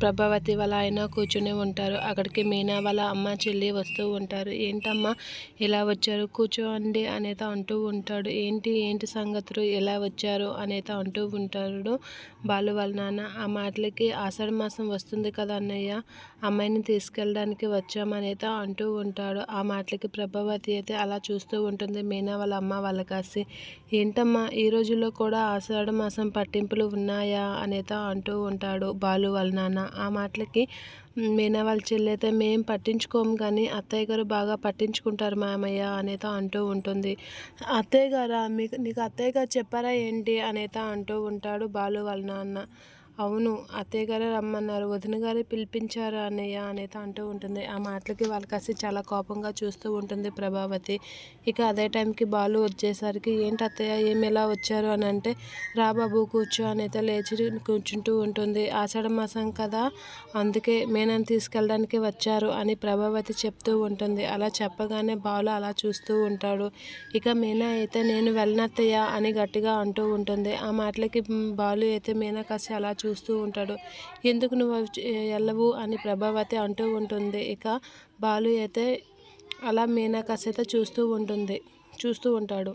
ప్రభావతి వాళ్ళ ఆయన కూర్చుని ఉంటారు. అక్కడికి మీనా వాళ్ళ అమ్మ, చెల్లి వస్తూ ఉంటారు. "ఏంటమ్మా ఇలా వచ్చారు? కూర్చోండి" అనేత అంటూ ఉంటాడు. ఏంటి సంగతులు ఎలా వచ్చారు అనేత అంటూ ఉంటాడు బాలు వాళ్ళ నాన్న. ఆ మాటలకి "ఆషాఢ మాసం వస్తుంది కదా అన్నయ్య, అమ్మాయిని తీసుకెళ్ళడానికి వచ్చాం" అనేత అంటూ ఉంటాడు. ఆ మాటలకి ప్రభావతి అయితే అలా చూస్తూ ఉంటుంది మీనా వాళ్ళ అమ్మ వాళ్ళ కాసి. "ఏంటమ్మా ఈ రోజుల్లో కూడా ఆషాఢ మాసం పట్టింపులు ఉన్నాయా" అనేత అంటూ ఉంటాడు బాలు వాళ్ళ నాన్న. ఆ మాటలకి మీనా వాళ్ళ చెల్లి అయితే "మేం పట్టించుకోము కానీ అత్తయ్య గారు బాగా పట్టించుకుంటారు మామయ్య" అనేత అంటూ ఉంటుంది. "అత్తయ్య గారా? నీకు అత్తయ్య గారు చెప్పారా ఏంటి" అనేత అంటూ ఉంటాడు బాలు వాళ్ళ నాన్న. "అవును, అత్తయ్య గారే రమ్మన్నారు, వదిన గారే పిలిపించారు అన్నయ్య" అనేత అంటూ ఉంటుంది. ఆ మాటలకి వాళ్ళకి చాలా కోపంగా చూస్తూ ఉంటుంది ప్రభావతి. ఇక అదే టైంకి బాలు వచ్చేసరికి "ఏంటి అత్తయ్య ఏమి ఇలా వచ్చారు" అని అంటే "రా బాబు కూర్చో" అనేత లేచి కూర్చుంటూ ఉంటుంది. "ఆషాఢ మాసం కదా, అందుకే మీనాని తీసుకెళ్ళడానికి వచ్చారు" అని ప్రభావతి చెప్తూ ఉంటుంది. అలా చెప్పగానే బాలు అలా చూస్తూ ఉంటాడు. ఇక మీనా అయితే "నేను వెళ్ళనత్తయ్య" అని గట్టిగా అంటూ ఉంటుంది. ఆ మాటలకి బాలు అయితే మీనా కాసి అలా చూస్తూ ఉంటాడు. "ఎందుకు నువ్వు వెళ్ళవు" అని ప్రభావతి అంటూ ఉంటుంది. ఇక బాలు అయితే అలా మీనా కాసి అయితే చూస్తూ ఉంటాడు.